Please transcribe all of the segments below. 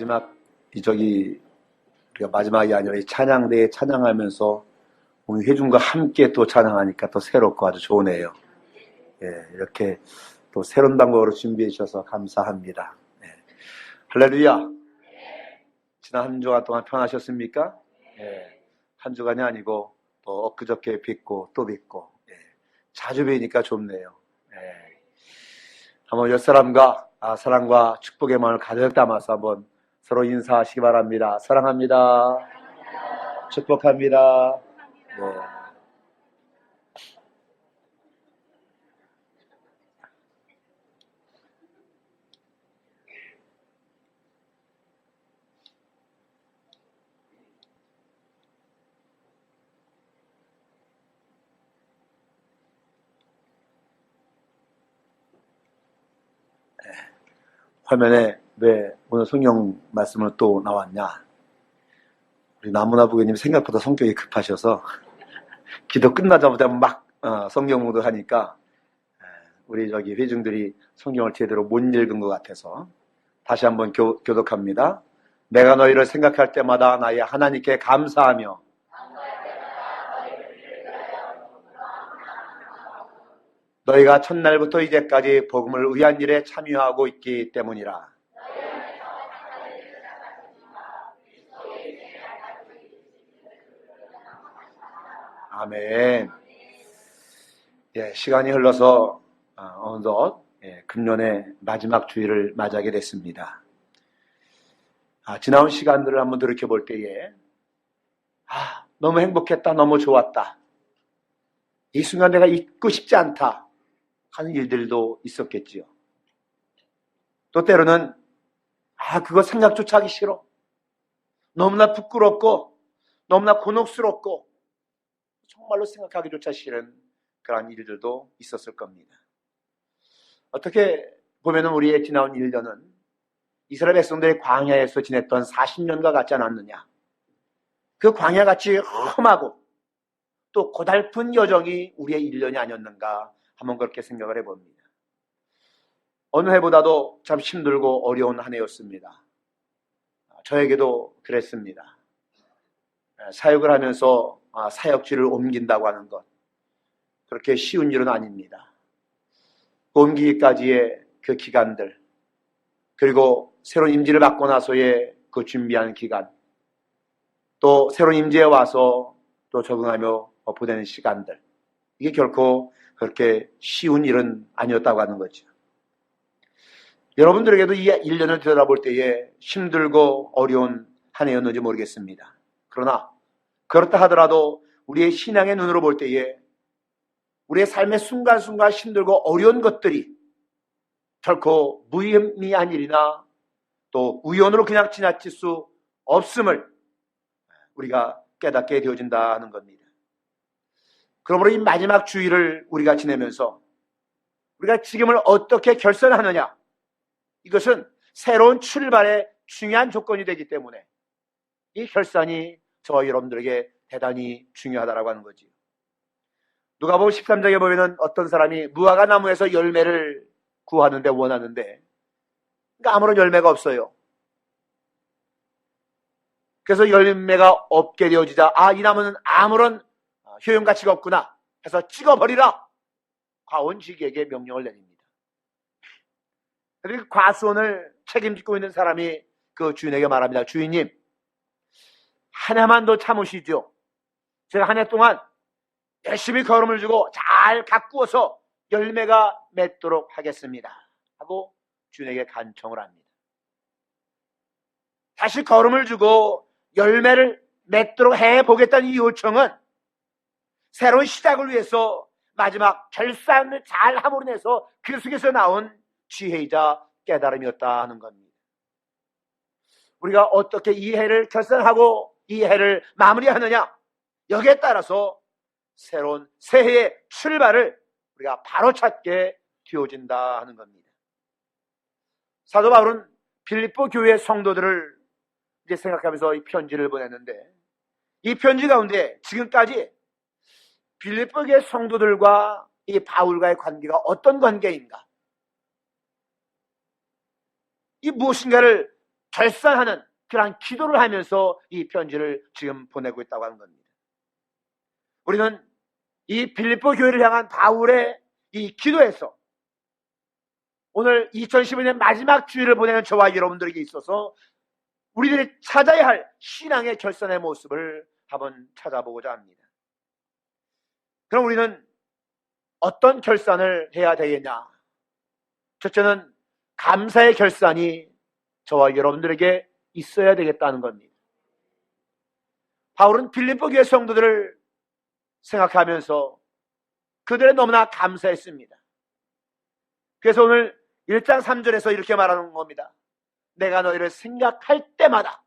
우리가 마지막이 아니라 이 찬양대에 찬양하면서 우리 회중과 함께 또 찬양하니까 또 새롭고 아주 좋으네요. 예, 이렇게 또 새로운 방법으로 준비해 주셔서 감사합니다. 예. 할렐루야. 지난 한 주간 동안 편하셨습니까? 예, 한 주간이 아니고 또 엊그저께 뵙고 또 뵙고 자주 뵈니까 좋네요. 한번 옆사람과 사랑과 축복의 마음을 가득 담아서 한번 서로 인사하시기 바랍니다. 사랑합니다. 축복합니다. 네. 화면에 왜 오늘 성경 말씀을 또 나왔냐? 우리 나무나 부교님 생각보다 성격이 급하셔서 기도 끝나자마자 막 성경 묵상하니까 우리 회중들이 성경을 제대로 못 읽은 것 같아서 다시 한번 교독합니다. 내가 너희를 생각할 때마다 나의 하나님께 감사하며 너희가 첫날부터 이제까지 복음을 위한 일에 참여하고 있기 때문이라. 아멘. 예, 시간이 흘러서 어느덧 금년의 마지막 주일을 맞이하게 됐습니다. 지나온 시간들을 한번 돌이켜볼 때에 너무 행복했다, 너무 좋았다, 이 순간 내가 잊고 싶지 않다 하는 일들도 있었겠지요. 또 때로는 그거 생각조차 하기 싫어, 너무나 부끄럽고 너무나 곤혹스럽고 정말로 생각하기조차 싫은 그런 일들도 있었을 겁니다. 어떻게 보면 우리의 지나온 1년은 이스라엘 백성들의 광야에서 지냈던 40년과 같지 않았느냐. 그 광야같이 험하고 또 고달픈 여정이 우리의 1년이 아니었는가 한번 그렇게 생각을 해봅니다. 어느 해보다도 참 힘들고 어려운 한 해였습니다. 저에게도 그랬습니다. 사역을 하면서 사역지를 옮긴다고 하는 것, 그렇게 쉬운 일은 아닙니다. 옮기기까지의 그 기간들, 그리고 새로운 임지를 받고 나서의 그 준비하는 기간, 또 새로운 임지에 와서 또 적응하며 보내는 시간들, 이게 결코 그렇게 쉬운 일은 아니었다고 하는 거죠. 여러분들에게도 이 1년을 들여다볼 때에 힘들고 어려운 한 해였는지 모르겠습니다. 그러나 그렇다 하더라도 우리의 신앙의 눈으로 볼 때에 우리의 삶의 순간순간 힘들고 어려운 것들이 결코 무의미한 일이나 또 우연으로 그냥 지나칠 수 없음을 우리가 깨닫게 되어진다 하는 겁니다. 그러므로 이 마지막 주일을 우리가 지내면서 우리가 지금을 어떻게 결선하느냐, 이것은 새로운 출발의 중요한 조건이 되기 때문에 이 결산이 저와 여러분들에게 대단히 중요하다고 하는 거지. 누가복음 13장에 보면은 어떤 사람이 무화과 나무에서 열매를 구하는데 원하는데 그러니까 아무런 열매가 없어요. 그래서 열매가 없게 되어지자 이 나무는 아무런 효용가치가 없구나 해서 찍어버리라, 과원지기에게 명령을 내립니다. 그리고 과수원을 책임지고 있는 사람이 그 주인에게 말합니다. 주인님, 한 해만 더 참으시죠. 제가 한 해 동안 열심히 거름을 주고 잘 가꾸어서 열매가 맺도록 하겠습니다 하고 주인에게 간청을 합니다. 다시 거름을 주고 열매를 맺도록 해보겠다는 이 요청은 새로운 시작을 위해서 마지막 결산을 잘 함으로 인해서 그 속에서 나온 지혜이자 깨달음이었다 하는 겁니다. 우리가 어떻게 이 해를 결산하고 이 해를 마무리하느냐, 여기에 따라서 새로운 새해의 출발을 우리가 바로 찾게 되어진다 하는 겁니다. 사도 바울은 빌립보 교회 성도들을 이제 생각하면서 이 편지를 보냈는데, 이 편지 가운데 지금까지 빌립보 교회 성도들과 이 바울과의 관계가 어떤 관계인가, 이 무엇인가를 결산하는 그러한 기도를 하면서 이 편지를 지금 보내고 있다고 하는 겁니다. 우리는 이 빌립보 교회를 향한 바울의 이 기도에서 오늘 2015년 마지막 주일을 보내는 저와 여러분들에게 있어서 우리들이 찾아야 할 신앙의 결산의 모습을 한번 찾아보고자 합니다. 그럼 우리는 어떤 결산을 해야 되겠냐? 첫째는 감사의 결산이 저와 여러분들에게 있어야 되겠다는 겁니다. 바울은 빌립보 교회 성도들을 생각하면서 그들의 너무나 감사했습니다. 그래서 오늘 1장 3절에서 이렇게 말하는 겁니다. 내가 너희를 생각할 때마다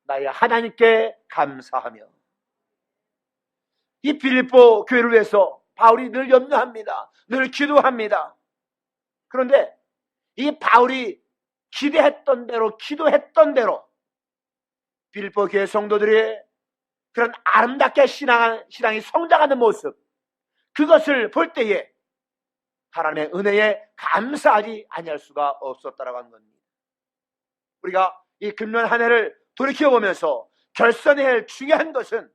나의 하나님께 감사하며. 이 빌립보 교회를 위해서 바울이 늘 염려합니다. 늘 기도합니다. 그런데 이 바울이 기대했던 대로, 기도했던 대로 빌립보 교회 성도들의 그런 아름답게 신앙이 성장하는 모습, 그것을 볼 때에 하나님의 은혜에 감사하지 아니할 수가 없었다라고 하는 겁니다. 우리가 이 금년 한 해를 돌이켜보면서 결산해야 할 중요한 것은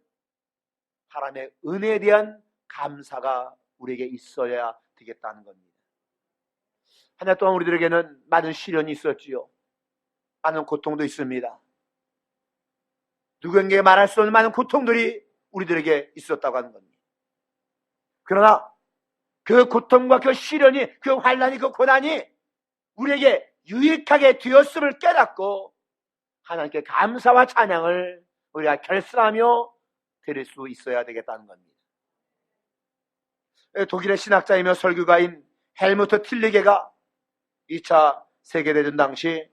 하나님의 은혜에 대한 감사가 우리에게 있어야 되겠다는 겁니다. 한 해 동안 우리들에게는 많은 시련이 있었지요. 많은 고통도 있습니다. 누구에게 말할 수 없는 많은 고통들이 우리들에게 있었다고 하는 겁니다. 그러나 그 고통과 그 시련이, 그 환난이, 그 고난이 우리에게 유익하게 되었음을 깨닫고 하나님께 감사와 찬양을 우리가 결산하며 드릴 수 있어야 되겠다는 겁니다. 독일의 신학자이며 설교가인 헬무트 틸리게가 2차 세계대전 당시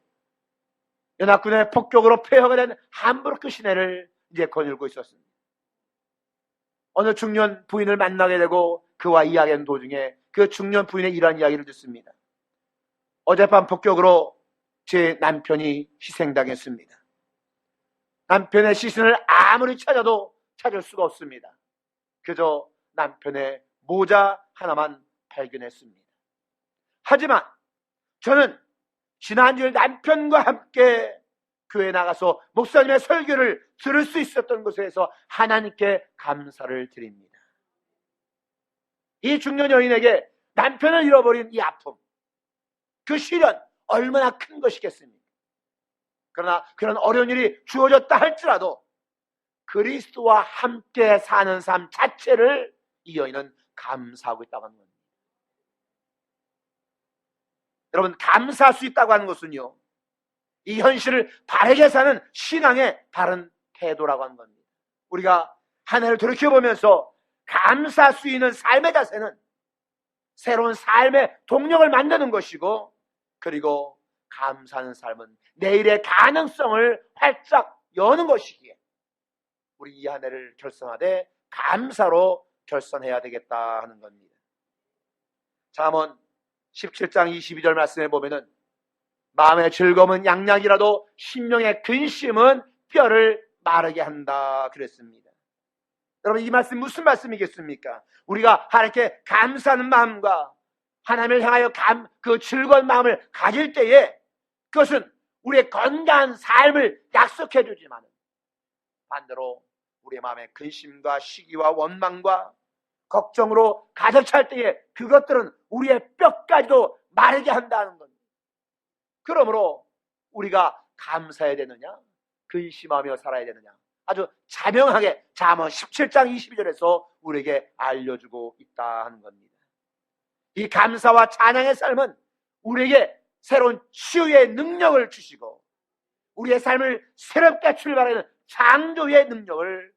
연합군의 폭격으로 폐허가 된 함부르크 시내를 이제 거닐고 있었습니다. 어느 중년 부인을 만나게 되고 그와 이야기하는 도중에 그 중년 부인의 이러한 이야기를 듣습니다. 어젯밤 폭격으로 제 남편이 희생당했습니다. 남편의 시신을 아무리 찾아도 찾을 수가 없습니다. 그저 남편의 모자 하나만 발견했습니다. 하지만 저는 지난주에 남편과 함께 교회에 나가서 목사님의 설교를 들을 수 있었던 것에서 하나님께 감사를 드립니다. 이 중년 여인에게 남편을 잃어버린 이 아픔, 그 시련 얼마나 큰 것이겠습니까? 그러나 그런 어려운 일이 주어졌다 할지라도 그리스도와 함께 사는 삶 자체를 이 여인은 감사하고 있다고 하는 겁니다. 여러분, 감사할 수 있다고 하는 것은요, 이 현실을 바르게 사는 신앙의 바른 태도라고 하는 겁니다. 우리가 한 해를 돌이켜보면서 감사할 수 있는 삶의 자세는 새로운 삶의 동력을 만드는 것이고, 그리고 감사하는 삶은 내일의 가능성을 활짝 여는 것이기에 우리 이 한 해를 결산하되 감사로 결산해야 되겠다 하는 겁니다. 잠언 17장 22절 말씀에 보면은 마음의 즐거움은 양약이라도 심령의 근심은 뼈를 마르게 한다 그랬습니다. 여러분, 이 말씀 무슨 말씀이겠습니까? 우리가 하나님께 감사하는 마음과 하나님을 향하여 그 즐거운 마음을 가질 때에 그것은 우리의 건강한 삶을 약속해 주지만 반대로 우리의 마음의 근심과 시기와 원망과 걱정으로 가득 찰 때에 그것들은 우리의 뼈까지도 마르게 한다는 겁니다. 그러므로 우리가 감사해야 되느냐, 근심하며 살아야 되느냐, 아주 자명하게 잠언 17장 22절에서 우리에게 알려주고 있다 하는 겁니다. 이 감사와 찬양의 삶은 우리에게 새로운 치유의 능력을 주시고 우리의 삶을 새롭게 출발하는 창조의 능력을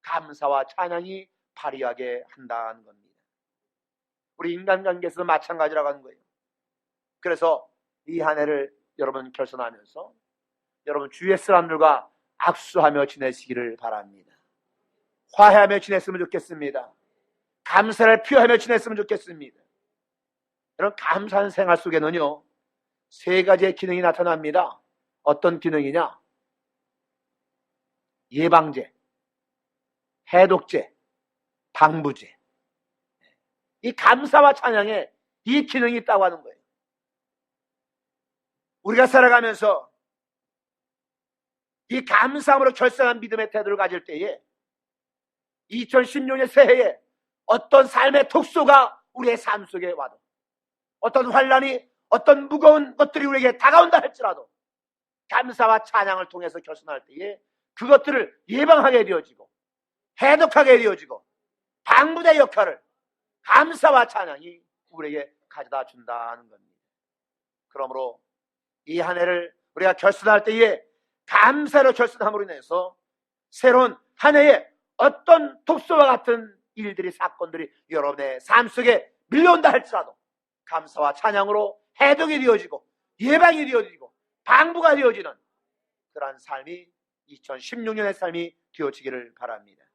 감사와 찬양이 발휘하게 한다는 겁니다. 우리 인간관계에서 마찬가지라고 하는 거예요. 그래서 이 한 해를 여러분 결산하면서 여러분 주위의 사람들과 악수하며 지내시기를 바랍니다. 화해하며 지냈으면 좋겠습니다. 감사를 표하며 지냈으면 좋겠습니다. 여러분, 감사한 생활 속에는요, 세 가지의 기능이 나타납니다. 어떤 기능이냐? 예방제, 해독제, 방부제. 이 감사와 찬양에 이 기능이 있다고 하는 거예요. 우리가 살아가면서 이 감사함으로 결산한 믿음의 태도를 가질 때에 2016년 새해에 어떤 삶의 독소가 우리의 삶 속에 와도, 어떤 환란이, 어떤 무거운 것들이 우리에게 다가온다 할지라도 감사와 찬양을 통해서 결산할 때에 그것들을 예방하게 되어지고 해독하게 되어지고 방부제 역할을 감사와 찬양이 우리에게 가져다 준다는 겁니다. 그러므로 이 한 해를 우리가 결산할 때에 감사로 결산함으로 인해서 새로운 한 해에 어떤 독소와 같은 일들이, 사건들이 여러분의 삶 속에 밀려온다 할지라도 감사와 찬양으로 해독이 되어지고 예방이 되어지고 방부가 되어지는 그러한 삶이 2016년의 삶이 되어지기를 바랍니다.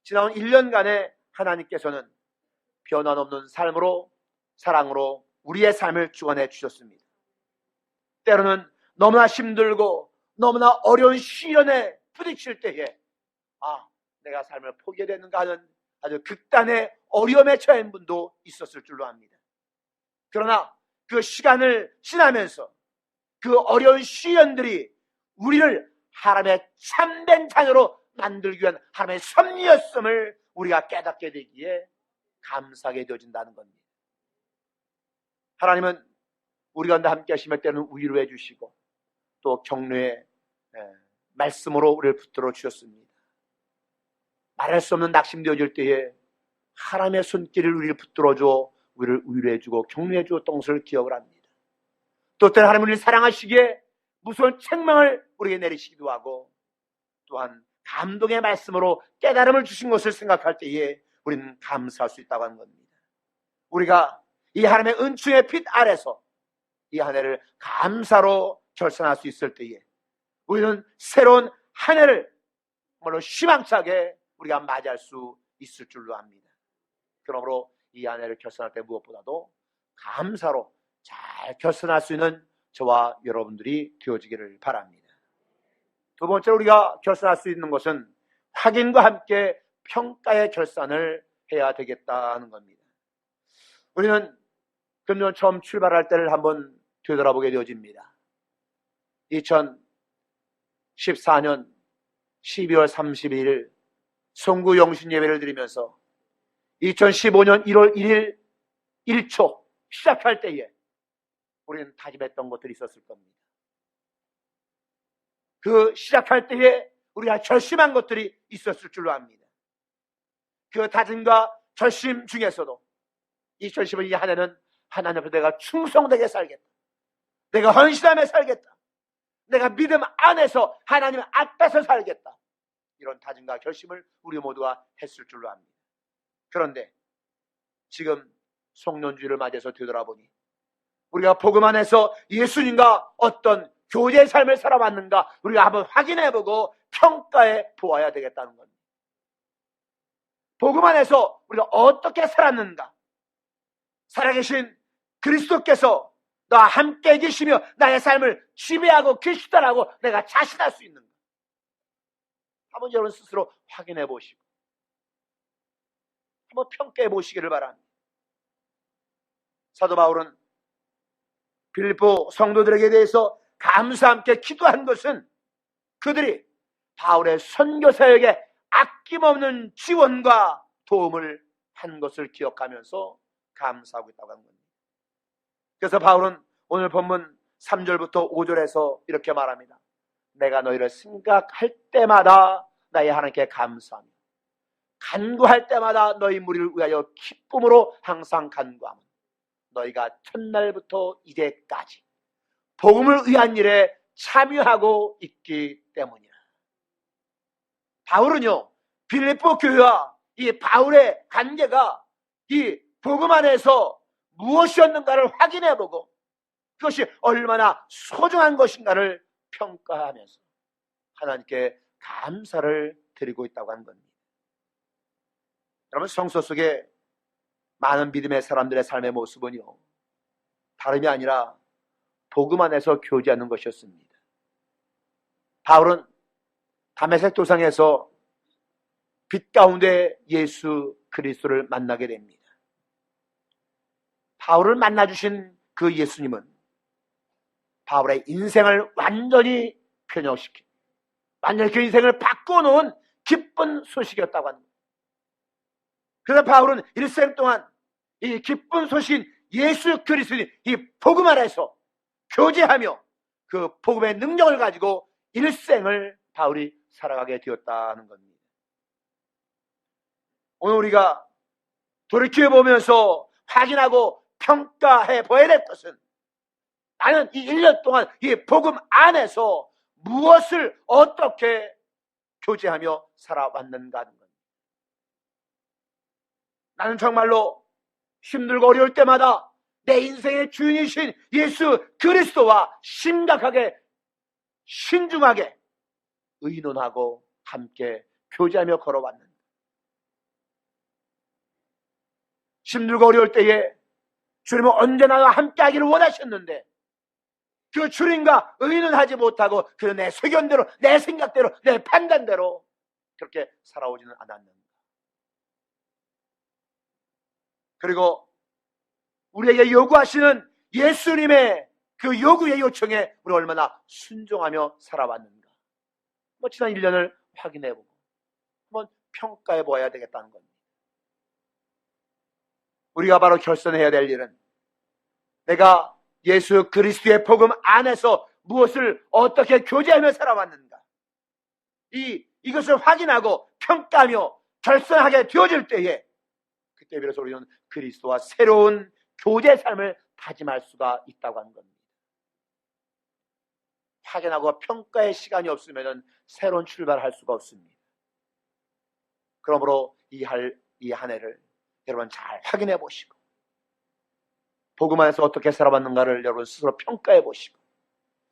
지나온 1년간에 하나님께서는 변화없는 삶으로, 사랑으로 우리의 삶을 주관해 주셨습니다. 때로는 너무나 힘들고 너무나 어려운 시련에 부딪힐 때에 내가 삶을 포기해야 되는가 하는 아주 극단의 어려움에 처한 분도 있었을 줄로 압니다. 그러나 그 시간을 지나면서 그 어려운 시련들이 우리를 하나님의 참된 자녀로 만들기 위한 하나님의 섭리였음을 우리가 깨닫게 되기에 감사하게 되어진다는 겁니다. 하나님은 우리 가운데 함께 하시며 때로는 위로해 주시고 또 격려의 말씀으로 우리를 붙들어 주셨습니다. 말할 수 없는 낙심되어질 때에 하나님의 손길을 우리를 붙들어줘 우리를 위로해주고 격려해주고 떤 것을 기억을 합니다. 또 때로 하나님 우리를 사랑하시기에 무서운 책망을 우리에게 내리시기도 하고 또한 감동의 말씀으로 깨달음을 주신 것을 생각할 때에 우리는 감사할 수 있다고 하는 겁니다. 우리가 이 하나님의 은총의 빛 아래서 이 한 해를 감사로 결산할 수 있을 때에 우리는 새로운 한 해를 정말로 희망차게 우리가 맞이할 수 있을 줄로 압니다. 그러므로 이 한 해를 결산할 때 무엇보다도 감사로 잘 결산할 수 있는 저와 여러분들이 되어지기를 바랍니다. 두 번째로 우리가 결산할 수 있는 것은 확인과 함께 평가의 결산을 해야 되겠다는 겁니다. 우리는 금년 처음 출발할 때를 한번 되돌아보게 되어집니다. 2014년 12월 31일 성구 영신 예배를 드리면서 2015년 1월 1일 1초 시작할 때에 우리는 다짐했던 것들이 있었을 겁니다. 그 시작할 때에 우리가 결심한 것들이 있었을 줄로 압니다. 그 다짐과 결심 중에서도 2015년 이 한 해는 하나님 앞에 내가 충성되게 살겠다. 내가 헌신하며 살겠다. 내가 믿음 안에서 하나님 앞에서 살겠다. 이런 다짐과 결심을 우리 모두가 했을 줄로 압니다. 그런데 지금 송년주의를 맞이해서 되돌아보니 우리가 복음 안에서 예수님과 어떤 교제의 삶을 살아왔는가 우리가 한번 확인해보고 평가해 보아야 되겠다는 겁니다. 복음 안에서 우리가 어떻게 살았는가, 살아계신 그리스도께서 나와 함께 계시며 나의 삶을 지배하고 계시다라고 내가 자신할 수 있는가, 한번 여러분 스스로 확인해 보시고 한번 평가해 보시기를 바랍니다. 사도 바울은 빌립보 성도들에게 대해서 감사 함께 기도한 것은 그들이 바울의 선교 사역에 아낌없는 지원과 도움을 한 것을 기억하면서 감사하고 있다고 하는 겁니다. 그래서 바울은 오늘 본문 3절부터 5절에서 이렇게 말합니다. 내가 너희를 생각할 때마다 나의 하나님께 감사하며 간구할 때마다 너희 무리를 위하여 기쁨으로 항상 간구하며 너희가 첫날부터 이제까지 복음을 위한 일에 참여하고 있기 때문이라. 바울은요, 빌립보 교회와 이 바울의 관계가 이 복음 안에서 무엇이었는가를 확인해보고 그것이 얼마나 소중한 것인가를 평가하면서 하나님께 감사를 드리고 있다고 하는 겁니다. 여러분, 성서 속에 많은 믿음의 사람들의 삶의 모습은요, 다름이 아니라 복음 안에서 교제하는 것이었습니다. 바울은 다메섹 도상에서 빛 가운데 예수 그리스도를 만나게 됩니다. 바울을 만나주신 그 예수님은 바울의 인생을 완전히 변형시킨 완전히 그 인생을 바꿔놓은 기쁜 소식이었다고 하는 거예요. 그래서 바울은 일생 동안 이 기쁜 소식인 예수 그리스도인 이 복음 안에서 교제하며 그 복음의 능력을 가지고 일생을 바울이 살아가게 되었다는 겁니다. 오늘 우리가 돌이켜 보면서 확인하고 평가해 봐야 될 것은, 나는 이 1년 동안 이 복음 안에서 무엇을 어떻게 교제하며 살아왔는가 하는 겁니다. 나는 정말로 힘들고 어려울 때마다 내 인생의 주인이신 예수 그리스도와 심각하게 신중하게 의논하고 함께 교제하며 걸어왔는가. 힘들고 어려울 때에 주님은 언제나 나와 함께 하기를 원하셨는데 그 주님과 의논하지 못하고 그 내 세견대로, 내 생각대로, 내 판단대로 그렇게 살아오지는 않았는가. 그리고 우리에게 요구하시는 예수님의 그 요구의 요청에 우리 얼마나 순종하며 살아왔는가. 지난 1년을 확인해보고 한번 평가해 보아야 되겠다는 겁니다. 우리가 바로 결선해야 될 일은, 내가 예수 그리스도의 복음 안에서 무엇을 어떻게 교제하며 살아왔는가, 이것을 확인하고 평가하며 결선하게 되어질 때에, 그때 비로소 우리는 그리스도와 새로운 교제 삶을 다짐할 수가 있다고 하는 겁니다. 확인하고 평가의 시간이 없으면 새로운 출발을 할 수가 없습니다. 그러므로 이 한 해를 여러분 잘 확인해 보시고, 복음 안에서 어떻게 살아왔는가를 여러분 스스로 평가해 보시고,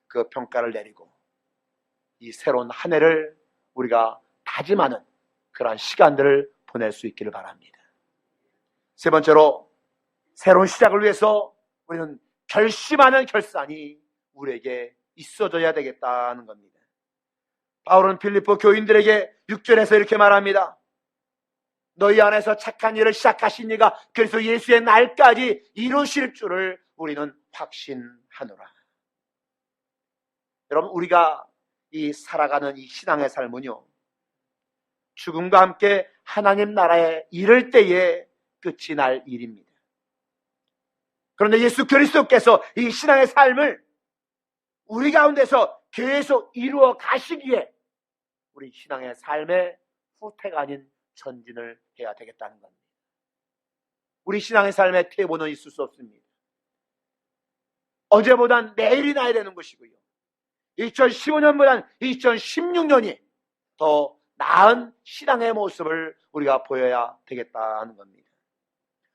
그 평가를 내리고 이 새로운 한 해를 우리가 다짐하는 그러한 시간들을 보낼 수 있기를 바랍니다. 세 번째로, 새로운 시작을 위해서 우리는 결심하는 결산이 우리에게 있어져야 되겠다는 겁니다. 바울은 빌립보 교인들에게 6절에서 이렇게 말합니다. 너희 안에서 착한 일을 시작하신 이가 그래서 예수의 날까지 이루실 줄을 우리는 확신하노라. 여러분, 우리가 이 살아가는 이 신앙의 삶은요, 죽음과 함께 하나님 나라에 이를 때에 끝이 날 일입니다. 그런데 예수 그리스도께서 이 신앙의 삶을 우리 가운데서 계속 이루어 가시기에 우리 신앙의 삶의 후퇴가 아닌 전진을 해야 되겠다는 겁니다. 우리 신앙의 삶의 퇴보는 있을 수 없습니다. 어제보단 내일이 나야 되는 것이고요, 2015년보단 2016년이 더 나은 신앙의 모습을 우리가 보여야 되겠다는 겁니다.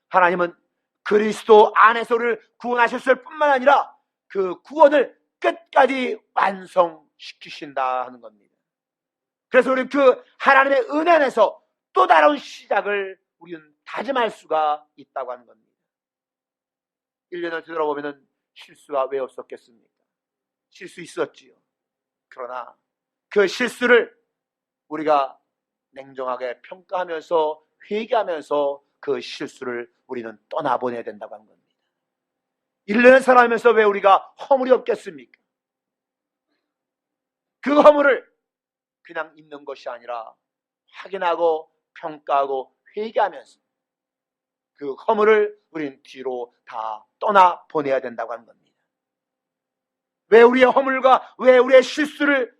하나님은 그리스도 안에서 우리를 구원하셨을 뿐만 아니라 그 구원을 끝까지 완성시키신다 하는 겁니다. 그래서 우리 그 하나님의 은혜 안에서 또 다른 시작을 우리는 다짐할 수가 있다고 하는 겁니다. 1년을 되돌아보면 실수가 왜 없었겠습니까? 실수 있었지요. 그러나 그 실수를 우리가 냉정하게 평가하면서 회개하면서 그 실수를 우리는 떠나보내야 된다고 하는 겁니다. 1년을 살아가면서 왜 우리가 허물이 없겠습니까? 그 허물을 그냥 있는 것이 아니라 확인하고 평가하고 회개하면서 그 허물을 우리는 뒤로 다 떠나보내야 된다고 하는 겁니다. 왜 우리의 허물과 왜 우리의 실수를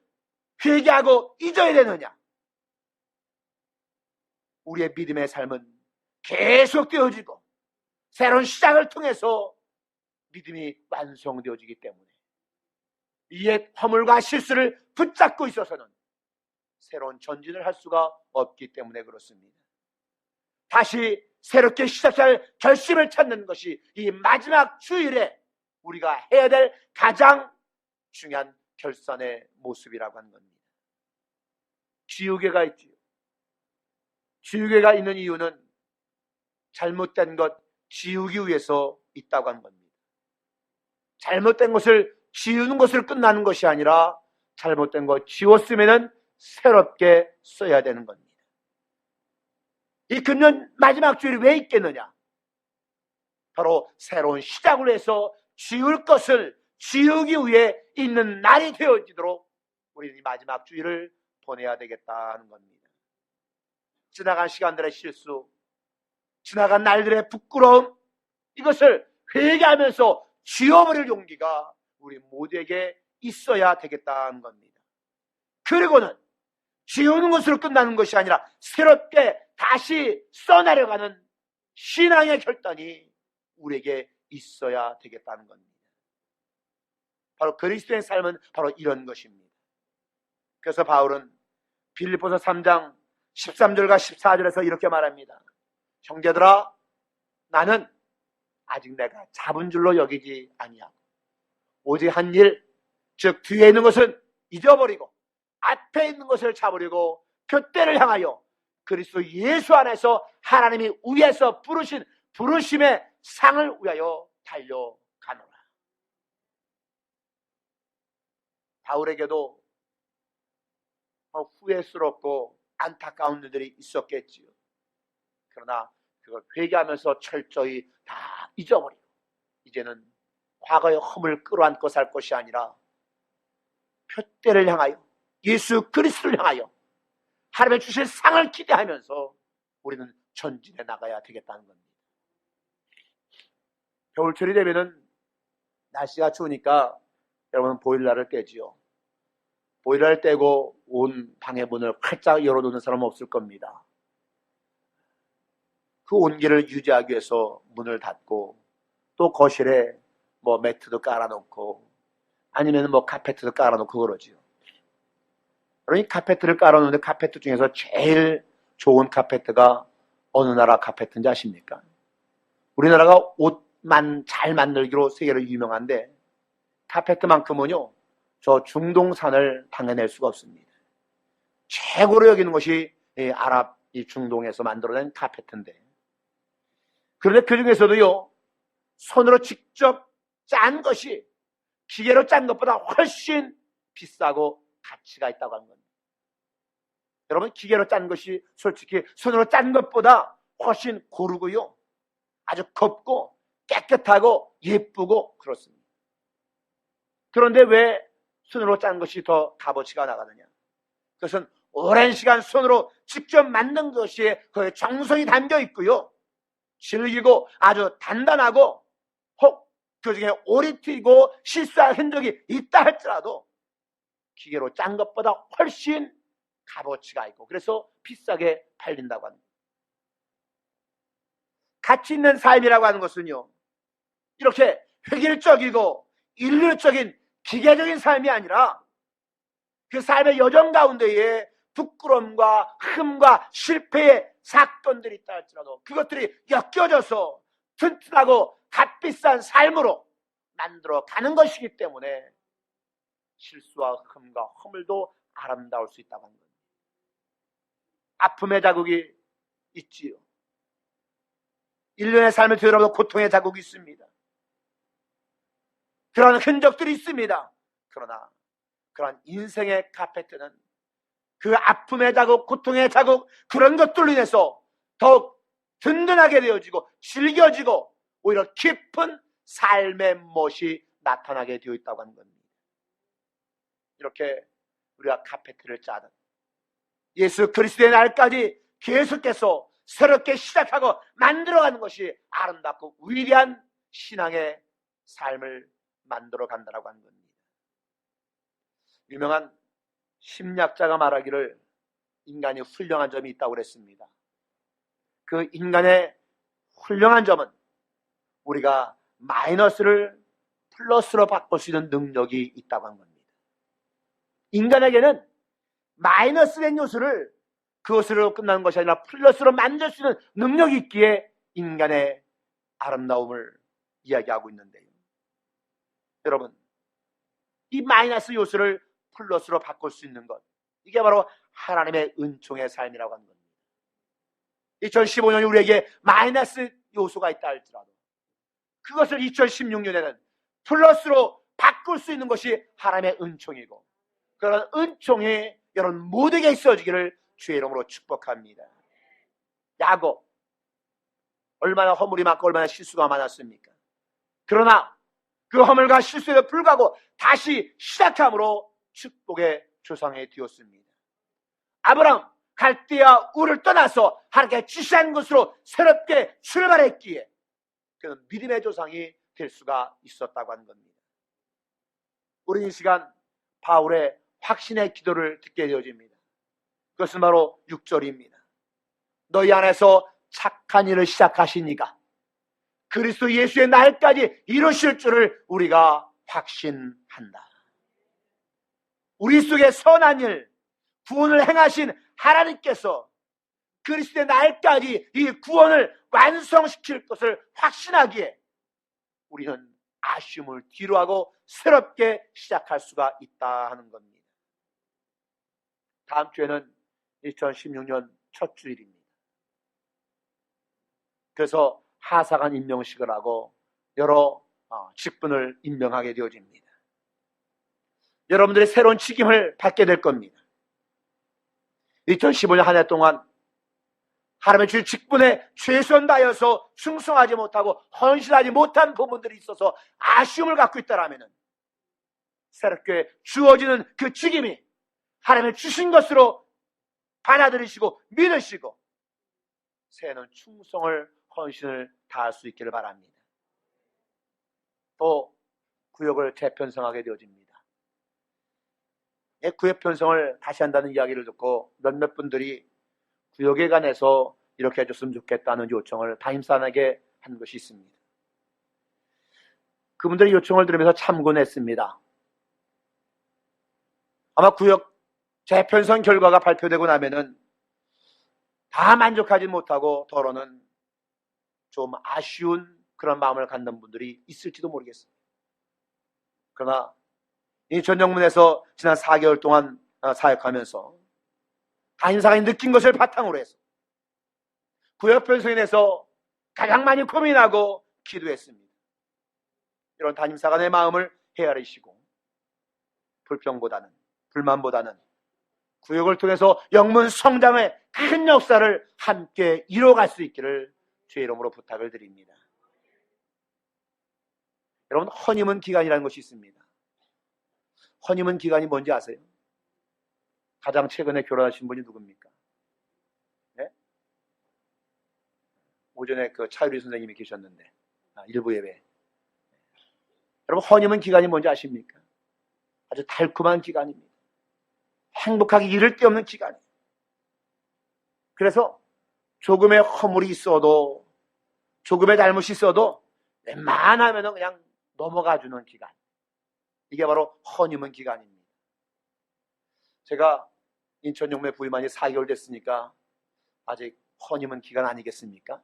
회개하고 잊어야 되느냐? 우리의 믿음의 삶은 계속되어지고 새로운 시작을 통해서 믿음이 완성되어지기 때문에 이의 허물과 실수를 붙잡고 있어서는 새로운 전진을 할 수가 없기 때문에 그렇습니다. 다시 새롭게 시작할 결심을 찾는 것이 이 마지막 주일에 우리가 해야 될 가장 중요한 결산의 모습이라고 하는 겁니다. 지우개가 있지요. 지우개가 있는 이유는 잘못된 것 지우기 위해서 있다고 하는 겁니다. 잘못된 것을 지우는 것을 끝나는 것이 아니라 잘못된 것 지웠으면 새롭게 써야 되는 겁니다. 이 금년 마지막 주일이 왜 있겠느냐? 바로 새로운 시작을 해서 지울 것을 지우기 위해 있는 날이 되어지도록 우리는 이 마지막 주일을 보내야 되겠다는 겁니다. 지나간 시간들의 실수, 지나간 날들의 부끄러움, 이것을 회개하면서 지워버릴 용기가 우리 모두에게 있어야 되겠다는 겁니다. 그리고는 지우는 것으로 끝나는 것이 아니라 새롭게 다시 써내려가는 신앙의 결단이 우리에게 있어야 되겠다는 겁니다. 바로 그리스도의 삶은 바로 이런 것입니다. 그래서 바울은 빌립보서 3장 13절과 14절에서 이렇게 말합니다. 형제들아, 나는 아직 내가 잡은 줄로 여기지 아니하고 오직 한 일, 즉 뒤에 있는 것은 잊어버리고 앞에 있는 것을 잡으려고 표대를 향하여 그리스도 예수 안에서 하나님이 위에서 부르신 부르심의 상을 위하여 달려가노라. 바울에게도 후회스럽고 안타까운 일들이 있었겠지요. 그러나 그걸 회개하면서 철저히 다 잊어버리고 이제는 과거의 험을 끌어안고 살 것이 아니라 표대를 향하여 예수 그리스도를 향하여 하나님의 주실 상을 기대하면서 우리는 전진해 나가야 되겠다는 겁니다. 겨울철이 되면은 날씨가 추우니까 여러분 보일러를 떼지요. 보일러를 떼고 온 방의 문을 활짝 열어놓는 사람은 없을 겁니다. 그 온기를 유지하기 위해서 문을 닫고 또 거실에 뭐 매트도 깔아놓고 아니면 뭐 카페트도 깔아놓고 그러지요. 그러니 카페트를 깔아놓는데 카페트 중에서 제일 좋은 카페트가 어느 나라 카페트인지 아십니까? 우리나라가 옷만 잘 만들기로 세계로 유명한데 카페트만큼은요 저 중동산을 당해낼 수가 없습니다. 최고로 여기는 것이 아랍 이 중동에서 만들어낸 카페트인데, 그런데 그 중에서도요 손으로 직접 짠 것이 기계로 짠 것보다 훨씬 비싸고 가치가 있다고 하는 겁니다. 여러분, 기계로 짠 것이 솔직히 손으로 짠 것보다 훨씬 고르고요 아주 곱고 깨끗하고 예쁘고 그렇습니다. 그런데 왜 손으로 짠 것이 더 값어치가 나가느냐? 그것은 오랜 시간 손으로 직접 만든 것이 그의 정성이 담겨 있고요 질기고 아주 단단하고 혹 그 중에 오리 튀고 실수할 흔적이 있다 할지라도 기계로 짠 것보다 훨씬 값어치가 있고 그래서 비싸게 팔린다고 합니다. 가치 있는 삶이라고 하는 것은요 이렇게 획일적이고 일률적인 기계적인 삶이 아니라 그 삶의 여정 가운데에 부끄러움과 흠과 실패의 사건들이 있다 할지라도 그것들이 엮여져서 튼튼하고 값비싼 삶으로 만들어 가는 것이기 때문에 실수와 흠과 허물도 아름다울 수 있다고 합니다. 아픔의 자국이 있지요. 1년의 삶을 되돌아보면 고통의 자국이 있습니다. 그런 흔적들이 있습니다. 그러나 그런 인생의 카페트는 그 아픔의 자국, 고통의 자국, 그런 것들로 인해서 더욱 든든하게 되어지고 질겨지고 오히려 깊은 삶의 멋이 나타나게 되어 있다고 하는 겁니다. 이렇게 우리가 카페트를 짜는 예수 그리스도의 날까지 계속해서 새롭게 시작하고 만들어가는 것이 아름답고 위대한 신앙의 삶을 만들어 간다고 하는 겁니다. 유명한 심리학자가 말하기를 인간이 훌륭한 점이 있다고 그랬습니다. 그 인간의 훌륭한 점은 우리가 마이너스를 플러스로 바꿀 수 있는 능력이 있다고 한 겁니다. 인간에게는 마이너스된 요소를 그것으로 끝나는 것이 아니라 플러스로 만들 수 있는 능력이 있기에 인간의 아름다움을 이야기하고 있는데요. 여러분, 이 마이너스 요소를 플러스로 바꿀 수 있는 것, 이게 바로 하나님의 은총의 삶이라고 하는 겁니다. 2015년이 우리에게 마이너스 요소가 있다 할지라도 그것을 2016년에는 플러스로 바꿀 수 있는 것이 하나님의 은총이고 그런 은총이 여러분 모두에게 있어지기를 주의 이름으로 축복합니다. 야곱, 얼마나 허물이 많고 얼마나 실수가 많았습니까? 그러나 그 허물과 실수에도 불구하고 다시 시작함으로 축복의 조상이 되었습니다. 아브라함 갈대아 우를 떠나서 하나님께 지시한 곳으로 새롭게 출발했기에 그는 믿음의 조상이 될 수가 있었다고 하는 겁니다. 우리는 이 시간 바울의 확신의 기도를 듣게 되어집니다. 그것은 바로 6절입니다. 너희 안에서 착한 일을 시작하신 이가 그리스도 예수의 날까지 이루실 줄을 우리가 확신한다. 우리 속에 선한 일, 구원을 행하신 하나님께서 그리스도의 날까지 이 구원을 완성시킬 것을 확신하기에 우리는 아쉬움을 뒤로하고 새롭게 시작할 수가 있다 하는 겁니다. 다음 주에는 2016년 첫 주일입니다. 그래서 하사관 임명식을 하고 여러 직분을 임명하게 되어집니다. 여러분들이 새로운 직임을 받게 될 겁니다. 2015년 한 해 동안 하나님의 주 직분에 최선 다해서 충성하지 못하고 헌신하지 못한 부분들이 있어서 아쉬움을 갖고 있다라면 새롭게 주어지는 그 직임이 하나님의 주신 것으로 받아들이시고 믿으시고 새해는 충성을 헌신을 다할 수 있기를 바랍니다. 또 구역을 재편성하게 되어집니다. 구역 편성을 다시 한다는 이야기를 듣고 몇몇 분들이 구역에 관해서 이렇게 해줬으면 좋겠다는 요청을 담임사에게 한 것이 있습니다. 그분들의 요청을 들으면서 참곤했습니다. 아마 구역 재편성 결과가 발표되고 나면은 다 만족하지 못하고 더러는 좀 아쉬운 그런 마음을 갖는 분들이 있을지도 모르겠습니다. 그러나 이 전영문에서 지난 4개월 동안 사역하면서 담임사가 느낀 것을 바탕으로 해서 구역 편성에 대해서 가장 많이 고민하고 기도했습니다. 이런 담임사가 내 마음을 헤아리시고 불만보다는 구역을 통해서 영문 성장의 큰 역사를 함께 이뤄갈 수 있기를 주의 이름으로 부탁을 드립니다. 여러분, 허니문 기간이라는 것이 있습니다. 허니문 기간이 뭔지 아세요? 가장 최근에 결혼하신 분이 누굽니까? 네? 오전에 그 차유리 선생님이 계셨는데 일부 예배. 여러분, 허니문 기간이 뭔지 아십니까? 아주 달콤한 기간입니다. 행복하기 이를 데 없는 기간이에요. 그래서 조금의 허물이 있어도 조금의 잘못이 있어도 웬만하면 그냥 넘어가주는 기간. 이게 바로 허니문 기간입니다. 제가 인천 용매 부임한 지 4개월 됐으니까 아직 허니문 기간 아니겠습니까?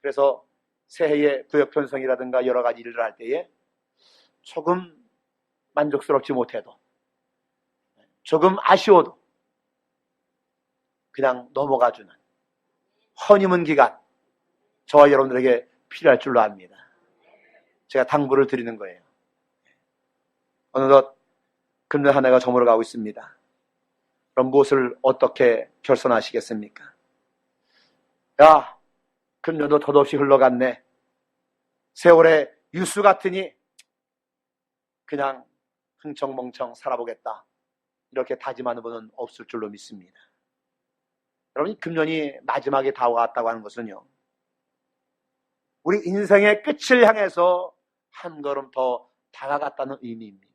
그래서 새해에 구역 편성이라든가 여러 가지 일을 할 때에 조금 만족스럽지 못해도 조금 아쉬워도 그냥 넘어가주는 허니문 기간 저와 여러분들에게 필요할 줄로 압니다. 제가 당부를 드리는 거예요. 어느덧 금년 한 해가 저물어 가고 있습니다. 그럼 무엇을 어떻게 결선하시겠습니까? 야, 금년도 덧없이 흘러갔네. 세월의 유수 같으니 그냥 흥청멍청 살아보겠다. 이렇게 다짐하는 분은 없을 줄로 믿습니다. 여러분, 금년이 마지막에 다가왔다고 하는 것은요, 우리 인생의 끝을 향해서 한 걸음 더 다가갔다는 의미입니다.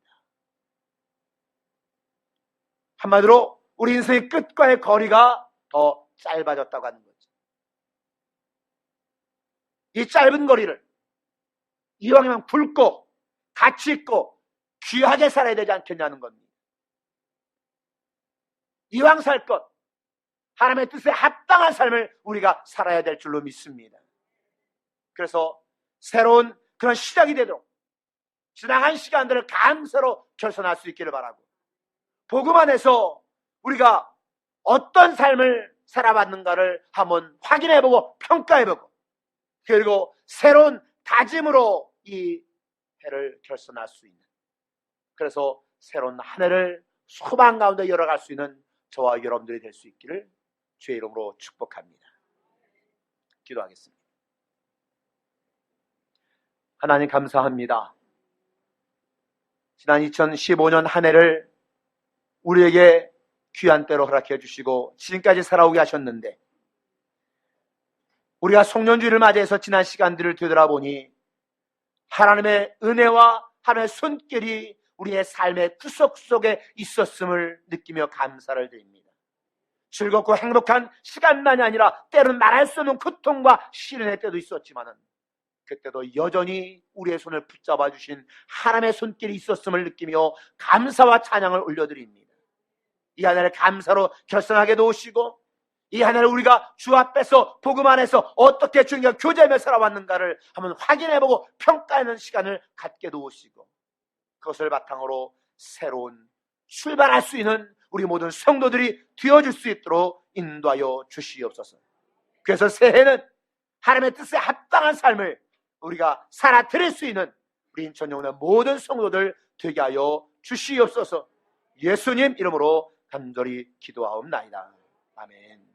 한마디로 우리 인생의 끝과의 거리가 더 짧아졌다고 하는 거죠. 이 짧은 거리를 이왕이면 굵고 가치 있고 귀하게 살아야 되지 않겠냐는 겁니다. 이왕 살 것, 하나님의 뜻에 합당한 삶을 우리가 살아야 될 줄로 믿습니다. 그래서 새로운 그런 시작이 되도록 지나간 시간들을 감사로 결선할 수 있기를 바라고, 복음 안에서 우리가 어떤 삶을 살아봤는가를 한번 확인해보고 평가해보고, 그리고 새로운 다짐으로 이 해를 결선할 수 있는, 그래서 새로운 한 해를 소망 가운데 열어갈 수 있는 저와 여러분들이 될 수 있기를 주의 이름으로 축복합니다. 기도하겠습니다. 하나님 감사합니다. 지난 2015년 한 해를 우리에게 귀한 때로 허락해 주시고 지금까지 살아오게 하셨는데, 우리가 송년주의를 맞이해서 지난 시간들을 되돌아보니 하나님의 은혜와 하나님의 손길이 우리의 삶의 구석구석에 있었음을 느끼며 감사를 드립니다. 즐겁고 행복한 시간만이 아니라 때로는 말할 수 없는 고통과 시련의 때도 있었지만은, 그때도 여전히 우리의 손을 붙잡아 주신 하나님의 손길이 있었음을 느끼며 감사와 찬양을 올려드립니다. 이 한 해를 감사로 결산하게 도우시고, 이 한 해를 우리가 주 앞에서 복음 안에서 어떻게 주님과 교제하며 살아왔는가를 한번 확인해보고 평가하는 시간을 갖게 도우시고, 그것을 바탕으로 새로운 출발할 수 있는 우리 모든 성도들이 되어줄 수 있도록 인도하여 주시옵소서. 그래서 새해는 하나님의 뜻에 합당한 삶을 우리가 살아 드릴 수 있는 우리 인천영혼의 모든 성도들 되게 하여 주시옵소서. 예수님 이름으로 간절히 기도하옵나이다. 아멘.